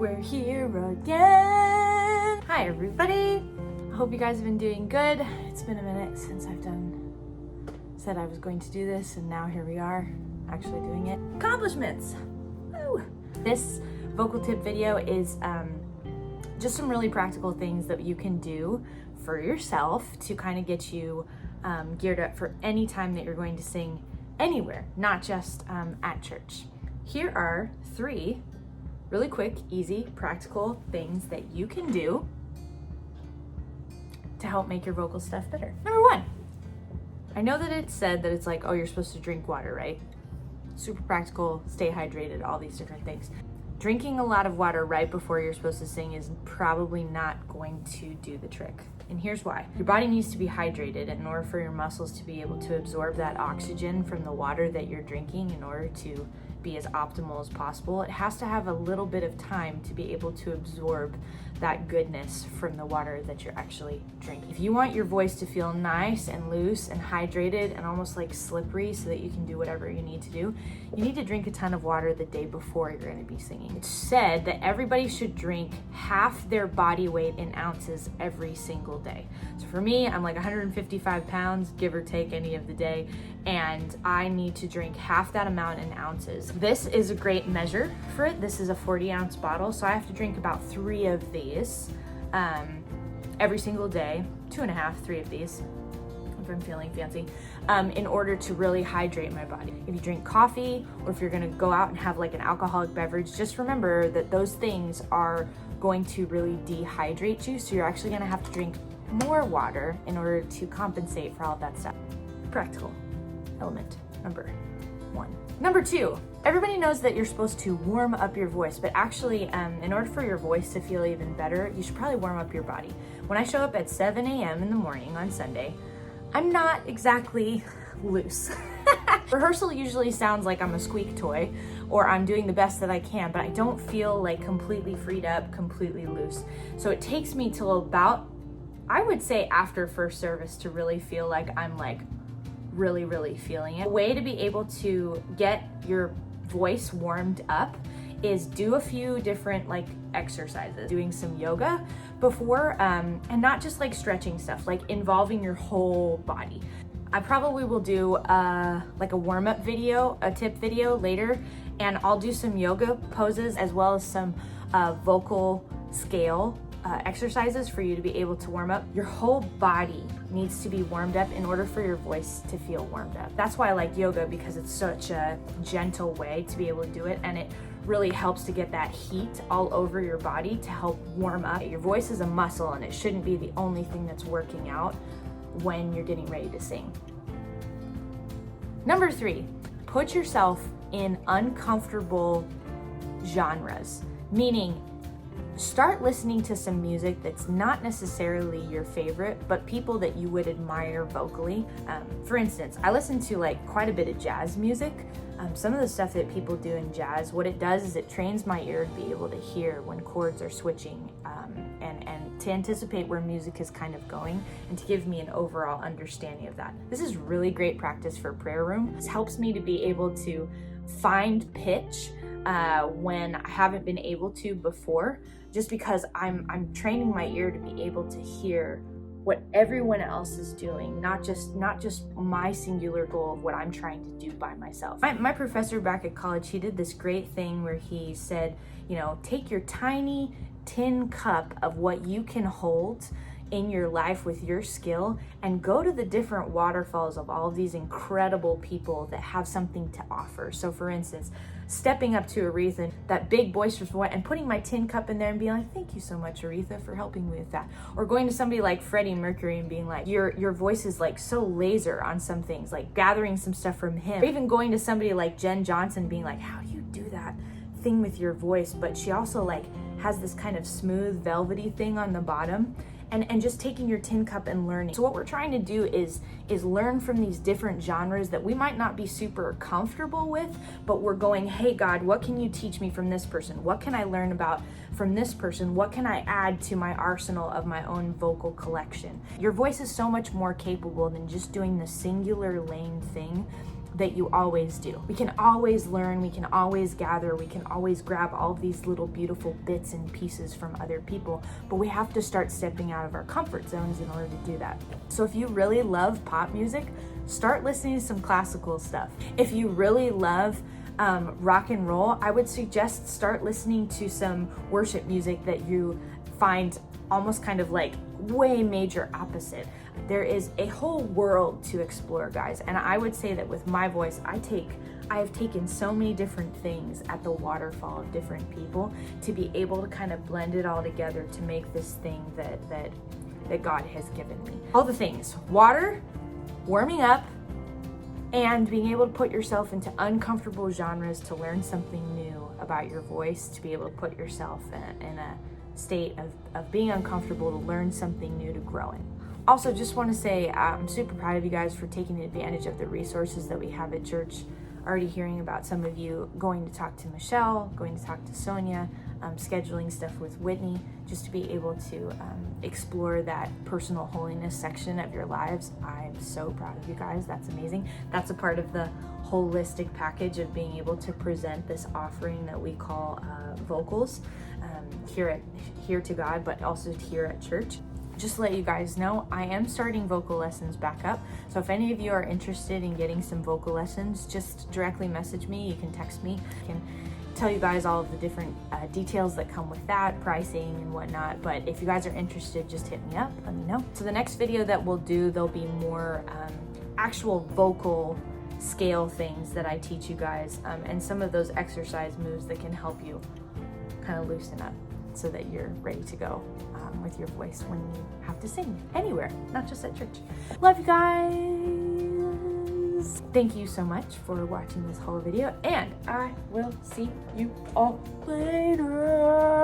we're here again. Hi everybody. I hope you guys have been doing good. It's been a minute since I've said I was going to do this, and now here we are actually doing it. Accomplishments. Woo. This vocal tip video is just some really practical things that you can do for yourself to kind of get you geared up for any time that you're going to sing anywhere, not just at church. Here are 3 really quick, easy, practical things that you can do to help make your vocal stuff better. Number 1, I know that it's said that it's like, oh, you're supposed to drink water, right? Super practical, stay hydrated, all these different things. Drinking a lot of water right before you're supposed to sing is probably not going to do the trick. And here's why. Your body needs to be hydrated in order for your muscles to be able to absorb that oxygen from the water that you're drinking in order to be as optimal as possible. It has to have a little bit of time to be able to absorb that goodness from the water that you're actually drinking. If you want your voice to feel nice and loose and hydrated and almost like slippery so that you can do whatever you need to do, you need to drink a ton of water the day before you're going to be singing. It's said that everybody should drink half their body weight in ounces every single day. So for me, I'm like 155 pounds, give or take any of the day, and I need to drink half that amount in ounces. This is a great measure for it. This is a 40-ounce bottle, so I have to drink about 3 of these every single day, 2.5, 3 of these, if I'm feeling fancy, in order to really hydrate my body. If you drink coffee, or if you're gonna go out and have like an alcoholic beverage, just remember that those things are going to really dehydrate you, so you're actually gonna have to drink more water in order to compensate for all of that stuff. Practical element number 1. Number 2, everybody knows that you're supposed to warm up your voice, but actually, in order for your voice to feel even better, you should probably warm up your body. When I show up at 7 a.m. in the morning on Sunday, I'm not exactly loose. Rehearsal usually sounds like I'm a squeak toy, or I'm doing the best that I can, but I don't feel like completely freed up, completely loose. So it takes me till about, I would say after first service, to really feel like I'm like really feeling it. A way to be able to get your voice warmed up is do a few different like exercises, doing some yoga before, and not just like stretching stuff, like involving your whole body. I probably will do like a warm-up video, a tip video later, and I'll do some yoga poses as well as some vocal scale exercises for you to be able to warm up. Your whole body needs to be warmed up in order for your voice to feel warmed up. That's why I like yoga, because it's such a gentle way to be able to do it, and it really helps to get that heat all over your body to help warm up. Your voice is a muscle, and it shouldn't be the only thing that's working out when you're getting ready to sing. Number 3, put yourself in uncomfortable genres, meaning start listening to some music that's not necessarily your favorite, but people that you would admire vocally. For instance, I listen to like quite a bit of jazz music. Some of the stuff that people do in jazz, what it does is it trains my ear to be able to hear when chords are switching, and to anticipate where music is kind of going, and to give me an overall understanding of that. This is really great practice for prayer room. This helps me to be able to find pitch when I haven't been able to before, just because I'm training my ear to be able to hear what everyone else is doing, not just my singular goal of what I'm trying to do by myself. My professor back at college, he did this great thing where he said, you know, take your tiny tin cup of what you can hold in your life with your skill and go to the different waterfalls of all of these incredible people that have something to offer. So for instance, stepping up to Aretha, that big boisterous voice, and putting my tin cup in there and being like, thank you so much, Aretha, for helping me with that. Or going to somebody like Freddie Mercury and being like, your voice is like so laser on some things, like gathering some stuff from him. Or even going to somebody like Jen Johnson being like, how do you do that thing with your voice? But she also like has this kind of smooth velvety thing on the bottom. And just taking your tin cup and learning. So what we're trying to do is learn from these different genres that we might not be super comfortable with, but we're going, hey God, what can you teach me from this person? What can I learn about from this person? What can I add to my arsenal of my own vocal collection? Your voice is so much more capable than just doing the singular lane thing that you always do. We can always learn, we can always gather, we can always grab all of these little beautiful bits and pieces from other people, but we have to start stepping out of our comfort zones in order to do that. So if you really love pop music, start listening to some classical stuff. If you really love rock and roll, I would suggest start listening to some worship music that you find almost kind of like way major opposite. There is a whole world to explore, guys, and I would say that with my voice, I have taken so many different things at the waterfall of different people to be able to kind of blend it all together to make this thing that God has given me. All the things: water, warming up, and being able to put yourself into uncomfortable genres to learn something new about your voice, to be able to put yourself in a state of being uncomfortable to learn something new to grow in. Also, just want to say I'm super proud of you guys for taking advantage of the resources that we have at church. Already hearing about some of you going to talk to Michelle, going to talk to Sonia, scheduling stuff with Whitney, just to be able to explore that personal holiness section of your lives. I'm so proud of you guys. That's amazing. That's a part of the holistic package of being able to present this offering that we call vocals here to God, but also here at church. Just to let you guys know, I am starting vocal lessons back up. So if any of you are interested in getting some vocal lessons, just directly message me. You can text me. I can tell you guys all of the different details that come with that, pricing and whatnot. But if you guys are interested, just hit me up, let me know. So the next video that we'll do, there'll be more actual vocal scale things that I teach you guys, and some of those exercise moves that can help you kind of loosen up so that you're ready to go with your voice when you have to sing anywhere, not just at church. Love you guys. Thank you so much for watching this whole video, and I will see you all later.